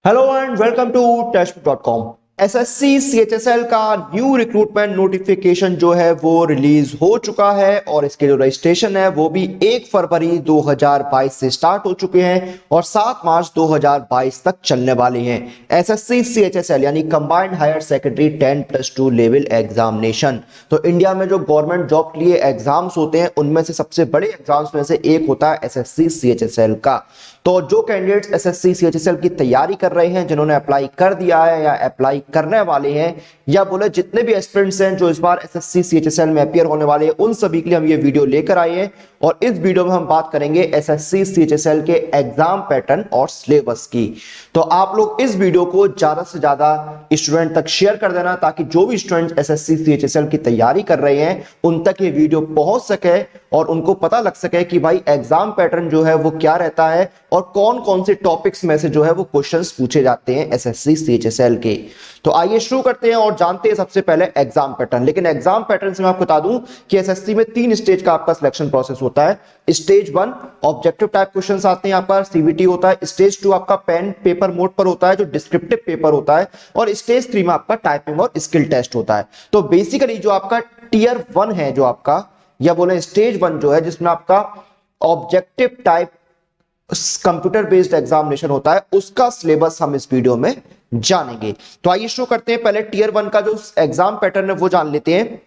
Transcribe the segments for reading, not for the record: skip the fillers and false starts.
Hello and welcome to Testbook. SSC CHSL का new recruitment notification जो है वो रिलीज हो चुका है और इसके जो रजिस्ट्रेशन है वो भी 1 फरवरी 2022 से स्टार्ट हो चुके हैं और 7 मार्च 2022 तक चलने वाले हैं। एसएससी सीएचएसएल यानी combined higher secondary 10+2 level examination. तो इंडिया में जो गवर्नमेंट जॉब के लिए एग्जाम्स होते हैं उनमें से सबसे बड़े एग्जाम्स में से एक होता है एसएससी सीएचएसएल का। तो जो कैंडिडेट्स एसएससी सीएचएसएल की तैयारी कर रहे हैं, जिन्होंने अप्लाई कर दिया है या अप्लाई करने वाले हैं, या बोले जितने भी एस्पिरेंट्स हैं जो इस बार एसएससी सीएचएसएल में अपीयर होने वाले हैं, उन सभी के लिए हम ये वीडियो लेकर आए हैं। और इस वीडियो में हम बात करेंगे एसएससी सीएचएसएल के एग्जाम पैटर्न और सिलेबस की। तो आप लोग इस वीडियो को ज्यादा से ज्यादा स्टूडेंट तक शेयर कर देना ताकि जो भी स्टूडेंट एसएससी सीएचएसएल की तैयारी कर रहे हैं उन तक ये वीडियो पहुंच सके और उनको पता लग सके कि भाई एग्जाम पैटर्न जो है वो क्या रहता है और कौन कौन से टॉपिक्स में से जो है वो क्वेश्चंस पूछे जाते हैं एसएससी सीएचएसएल के। तो आइए शुरू करते हैं और जानते हैं सबसे पहले एग्जाम पैटर्न। लेकिन एग्जाम पैटर्न से मैं आपको बता दूं कि एसएससी में 3 स्टेज का आपका सिलेक्शन प्रोसेस होता है। स्टेज 1 ऑब्जेक्टिव टाइप क्वेश्चंस आते हैं, आपका सीवीटी होता है। स्टेज 2 आपका पेन पेपर मोड पर होता है जो डिस्क्रिप्टिव पेपर होता है, और स्टेज 3 में आपका टाइपिंग और स्किल टेस्ट होता है। तो बेसिकली जो आपका टियर 1 है, जो आपका या बोले स्टेज 1 जो है, जिसमें आपका objective type computer based examination होता है, उसका सिलेबस हम इस वीडियो में जानेंगे। तो आइए शुरू करते हैं। पहले टियर 1 का जो एग्जाम पैटर्न है वो जान लेते हैं।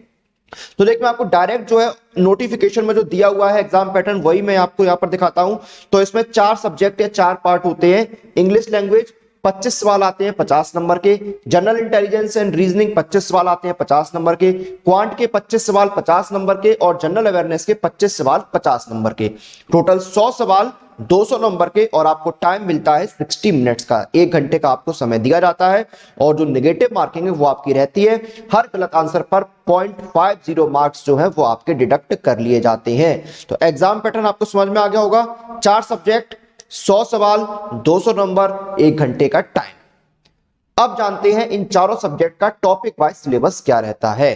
तो देखिए मैं आपको डायरेक्ट जो है नोटिफिकेशन में जो दिया हुआ है एग्जाम पैटर्न वही मैं आपको यहां पर दिखाता हूं। तो इसमें 4 सब्जेक्ट या 4 पार्ट होते हैं। इंग्लिश लैंग्वेज 25 सवाल आते हैं 50 नंबर के। जनरल इंटेलिजेंस एंड रीजनिंग 25 सवाल आते हैं 50 नंबर के। क्वांट के 25 सवाल 50 नंबर के और जनरल अवेयरनेस के 25 सवाल 50 नंबर के। टोटल 100 सवाल 200 नंबर के और आपको टाइम मिलता है 60 मिनट्स का। 1 घंटे का आपको समय दिया जाता है और जो नेगेटिव मार्किंग है वो आपकी रहती है। हर गलत आंसर पर 0.50 मार्क्स जो है वो आपके डिडक्ट कर लिए जाते हैं। तो एग्जाम पैटर्न आपको समझ में आ गया होगा। 4 सब्जेक्ट, 100 सवाल, 200 नंबर, 1 घंटे का टाइम। अब जानते हैं इन चारों सब्जेक्ट का टॉपिक वाइज सिलेबस क्या रहता है।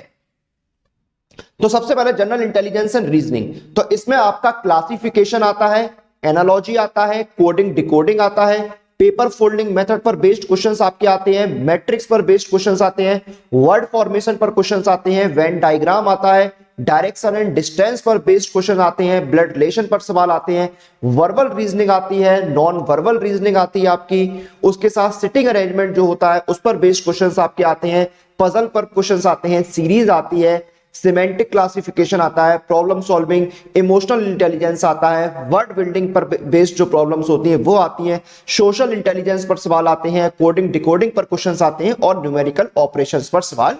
तो सबसे पहले जनरल इंटेलिजेंस एंड रीजनिंग। तो इसमें आपका क्लासिफिकेशन आता है, एनालॉजी आता है, कोडिंग डिकोडिंग आता है, पेपर फोल्डिंग मेथड पर बेस्ड क्वेश्चंस आपके आते हैं, मैट्रिक्स पर बेस्ड क्वेश्चंस आते हैं, वर्ड फॉर्मेशन पर क्वेश्चंस आते हैं, वेन डायग्राम आता है, डायरेक्शन एंड डिस्टेंस पर बेस्ड क्वेश्चन आते हैं, ब्लड रिलेशन पर सवाल आते हैं, वर्बल रीजनिंग आती है, नॉन वर्बल रीजनिंग आती है आपकी, उसके साथ सिटिंग अरेंजमेंट जो होता है उस पर बेस्ड क्वेश्चंस आपके आते हैं, पजल पर क्वेश्चंस आते हैं, सीरीज आती है, सिमेंटिक क्लासिफिकेशन आता है, प्रॉब्लम सॉल्विंग, इमोशनल इंटेलिजेंस आता है, वर्ड बिल्डिंग पर बेस्ड जो प्रॉब्लम्स होती हैं वो आती हैं, सोशल इंटेलिजेंस पर सवाल आते हैं, कोडिंग डिकोडिंग पर क्वेश्चंस आते हैं और न्यूमेरिकल ऑपरेशंस पर सवाल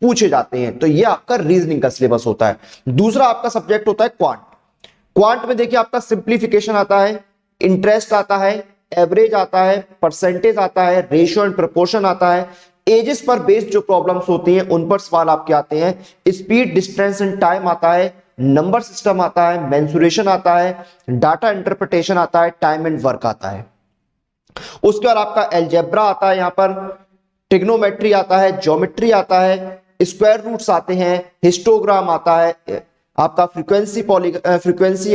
पूछे जाते हैं। तो ये आपका रीजनिंग का सिलेबस होता है। दूसरा आपका सब्जेक्ट होता है क्वांट। क्वांट में देखिए आपका सिंप्लीफिकेशन आता है, इंटरेस्ट आता है, एवरेज आता है, परसेंटेज आता है, रेशियो एंड प्रोपोर्शन आता है, एजेस पर बेस्ड जो प्रॉब्लम्स होती हैं उन पर सवाल आपके आते हैं, स्पीड डिस्टेंस एंड टाइम आता है, नंबर सिस्टम आता है, मेंसुरेशन आता है, डाटा इंटरप्रिटेशन आता है, टाइम एंड वर्क आता है। उसके बाद आपका एलजेब्रा आता है, यहां पर ट्रिग्नोमेट्री आता है, ज्योमेट्री आता है, स्क्वायर रूट्स आते हैं, हिस्टोग्राम आता है, आपका फ्रीक्वेंसी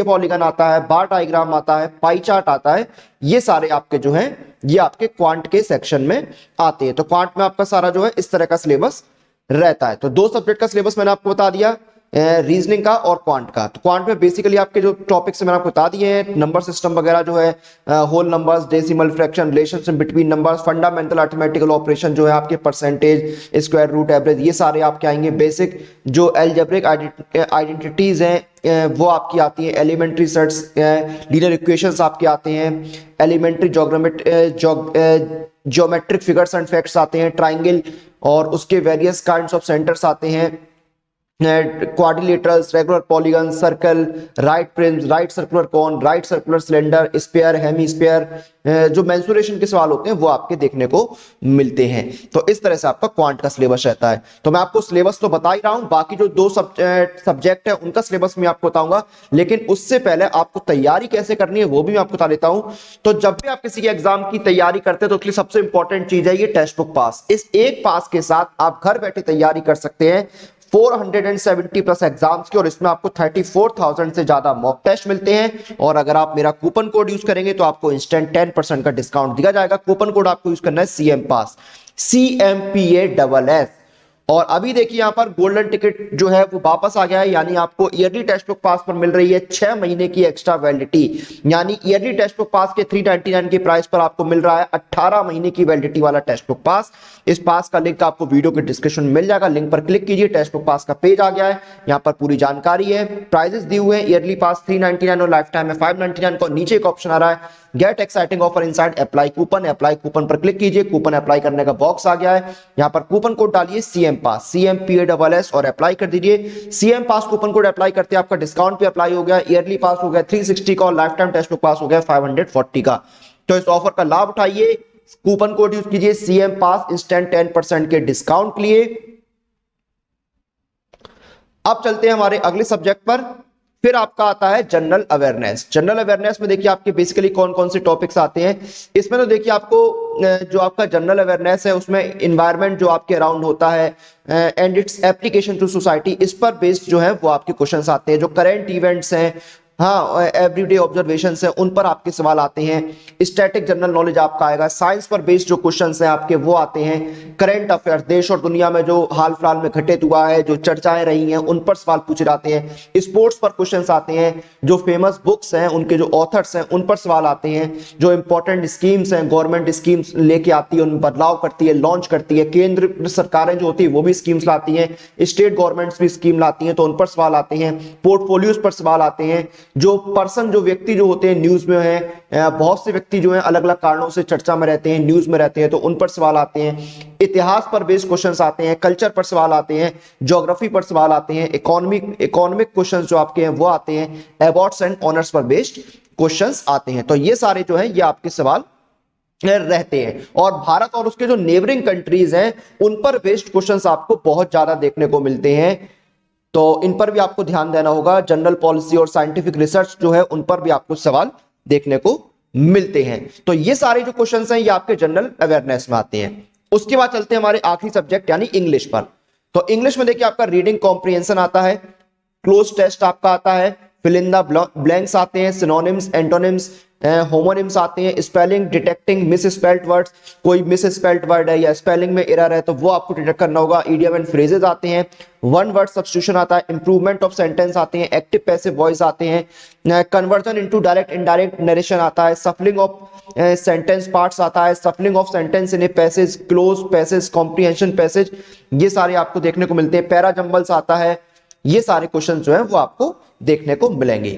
पॉलीगन आता है, बार डायग्राम आता है, पाई चार्ट आता है। ये सारे आपके जो हैं ये आपके क्वांट के सेक्शन में आते हैं। तो क्वांट में आपका सारा जो है इस तरह का सिलेबस रहता है। तो 2 सब्जेक्ट का सिलेबस मैंने आपको बता दिया, रीजनिंग का और क्वांट का। तो क्वांट में बेसिकली आपके जो टॉपिक्स मैंने आपको बता दिए हैं, नंबर सिस्टम वगैरह जो है, whole numbers, decimal fraction, relationship between numbers, fundamental arithmetical operation जो है आपके, परसेंटेज, स्क्वायर रूट, एवरेज, ये सारे आपके आएंगे। बेसिक जो अलजेब्रिक आइडेंटिटीज हैं वो आपकी आती है, एलिमेंट्री सेट्स, लीनियर इक्वेशंस आपके आते हैं, elementary geometric figures and facts आते हैं, ट्राइंगल और उसके वेरियस काइंड्स ऑफ सेंटर्स आते हैं, quadrilaterals, regular polygon, circle, right Prim's, right circular cone, right circular cylinder, sphere, hemisphere, जो मेंसुरेशन के सवाल होते हैं वो आपके देखने को मिलते हैं। तो इस तरह से आपका क्वांट का सिलेबस रहता है। तो मैं आपको सिलेबस तो बता ही रहा हूं, बाकी जो 2 सब्जेक्ट है उनका सिलेबस मैं आपको बताऊंगा, लेकिन उससे पहले आपको तैयारी कैसे करनी है वो भी मैं आपको बता देता हूं। तो जब भी आप किसी एग्जाम की तैयारी करते हैं तो उसकी सबसे इंपॉर्टेंट चीज है ये टेक्स्ट बुक पास। इस एक पास के साथ आप घर बैठे तैयारी कर सकते हैं 470 प्लस एग्जाम्स के, और इसमें आपको 34,000 से ज्यादा मॉक टेस्ट मिलते हैं। और अगर आप मेरा कूपन कोड यूज करेंगे तो आपको इंस्टेंट 10% का डिस्काउंट दिया जाएगा। कूपन कोड आपको यूज करना है CM पास, CMPASS। और अभी देखिए यहां पर गोल्डन टिकट जो है वो वापस आ गया है, यानी आपको ईयरली टेक्स्ट बुक पास पर मिल रही है 6 महीने की एक्स्ट्रा वैलिडिटी। यानी ईयरली टेक्स्ट बुक पास के 399 के प्राइस पर आपको मिल रहा है 18 महीने की वैलिडिटी वाला टेक्स्ट बुक पास। इस पास का लिंक आपको वीडियो के डिस्क्रिप्शन में मिल जाएगा, लिंक पर क्लिक कीजिए, टेक्स्ट बुक पास का पेज आ गया है। यहाँ पर पूरी जानकारी है, प्राइजेस दिए हुए हैं, ईयरली पास 399 और लाइफ टाइम में 599 का। नीचे एक ऑप्शन आ रहा है gate exciting offer inside apply coupon, apply coupon पर क्लिक कीजिए, कूपन अप्लाई करने का बॉक्स आ गया है। यहाँ पर कूपन कोड डालिए CM पास, CMPASS और अप्लाई कर दीजिए। CM पास कूपन कोड अप्लाई करते हैं आपका डिस्काउंट भी अप्लाई हो गया, ईयरली पास हो गया 360 का और लाइफ टाइम टेक्स्ट बुक पास हो गया 540 का। तो इस ऑफर का लाभ उठाइए, कूपन कोड यूज कीजिए CM पास, इंस्टेंट 10% के डिस्काउंट के लिए। अब चलते हैं हमारे अगले सब्जेक्ट पर। फिर आपका आता है जनरल अवेयरनेस। जनरल अवेयरनेस में देखिए आपके बेसिकली कौन कौन से टॉपिक्स आते हैं इसमें। तो देखिए आपको जो आपका जनरल अवेयरनेस है उसमें इन्वायरमेंट जो आपके अराउंड होता है and its application to society, इस पर बेस्ड जो है वो आपके क्वेश्चंस आते हैं। जो करंट इवेंट्स हैं, हाँ, एवरीडे ऑब्जर्वेशंस हैं, उन पर आपके सवाल आते हैं। स्टैटिक जनरल नॉलेज आपका आएगा, साइंस पर बेस्ड जो क्वेश्चंस हैं आपके वो आते हैं। करंट अफेयर्स, देश और दुनिया में जो हाल फिलहाल में घटित हुआ है, जो चर्चाएं रही हैं, उन पर सवाल पूछे जाते हैं। स्पोर्ट्स पर क्वेश्चंस आते हैं, जो फेमस बुक्स हैं उनके जो ऑथर्स हैं उन पर सवाल आते हैं। जो इंपॉर्टेंट स्कीम्स हैं, गवर्नमेंट स्कीम्स लेके आती है, उन बदलाव करती है, लॉन्च करती है। केंद्र सरकारें जो होती है वो भी स्कीम्स लाती हैं, स्टेट गवर्नमेंट्स भी स्कीम लाती हैं, तो उन पर सवाल आते हैं। पोर्टफोलियोज पर सवाल आते हैं। जो पर्सन, जो व्यक्ति जो होते हैं न्यूज में है, बहुत से व्यक्ति जो हैं अलग अलग कारणों से चर्चा में रहते हैं, न्यूज में रहते हैं, तो उन पर सवाल आते हैं। इतिहास पर बेस्ड क्वेश्चंस आते हैं, कल्चर पर सवाल आते हैं, ज्योग्राफी पर सवाल आते हैं, इकोनॉमिक क्वेश्चंस जो आपके हैं वो आते हैं, अवार्ड्स एंड ऑनर्स पर बेस्ड क्वेश्चंस आते हैं। तो ये सारे जो है ये आपके सवाल रहते हैं। और भारत और उसके जो नेबरिंग कंट्रीज हैं उन पर बेस्ड क्वेश्चंस आपको बहुत ज्यादा देखने को मिलते हैं, तो इन पर भी आपको ध्यान देना होगा। जनरल पॉलिसी और साइंटिफिक रिसर्च जो है उन पर भी आपको सवाल देखने को मिलते हैं। तो ये सारे जो क्वेश्चंस हैं ये आपके जनरल अवेयरनेस में आते हैं। उसके बाद चलते हैं हमारे आखिरी सब्जेक्ट यानी इंग्लिश पर। तो इंग्लिश में देखिए आपका रीडिंग कॉम्प्रिहेंशन आता है, क्लोज टेस्ट आपका आता है, फिल इन द ब्लैंक्स आते हैं, सिनोनिम्स, एंटोनिम्स, होमोनिम्स आते हैं, spelling, detecting miss spelled words, कोई मिस स्पेल्ड वर्ड है या स्पेलिंग में एरर है तो वो आपको डिटेक्ट करना होगा। इडियम एंड फ्रेजेस आते हैं, वन वर्ड सब्स्टिट्यूशन आता है, इंप्रूवमेंट ऑफ सेंटेंस आते हैं, एक्टिव पैसिव वॉइस आते हैं, conversion into direct indirect narration आता है, सफलिंग ऑफ सेंटेंस पार्ट्स आता है, सफलिंग of sentence in a passage, close passage, comprehension passage, ये सारे आपको देखने को मिलते हैं। पैरा जंबल्स आता है। ये सारे क्वेश्चन जो है वो आपको देखने को मिलेंगे।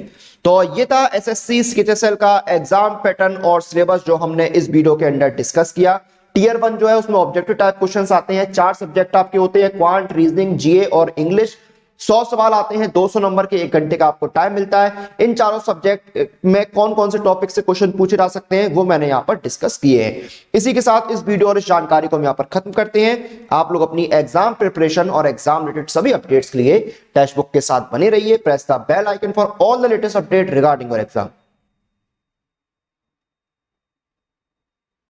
तो ये था SSC CHSL का एग्जाम पैटर्न और सिलेबस जो हमने इस वीडियो के अंदर डिस्कस किया। टियर 1 जो है उसमें ऑब्जेक्टिव टाइप क्वेश्चंस आते हैं, 4 सब्जेक्ट आपके होते हैं, क्वांट, रीजनिंग, GA और इंग्लिश। 100 सवाल आते हैं, 200 नंबर के, 1 घंटे का आपको टाइम मिलता है। इन चारों सब्जेक्ट में कौन कौन से टॉपिक से क्वेश्चन पूछे जा सकते हैं वो मैंने यहाँ पर डिस्कस किए हैं। इसी के साथ इस वीडियो और इस जानकारी को हम यहाँ पर खत्म करते हैं। आप लोग अपनी एग्जाम प्रिपरेशन और एग्जाम रिलेटेड सभी अपडेट्स के लिए टेक्स्ट बुक के साथ बने रहिए। Press the bell icon for all the latest update regarding your exam.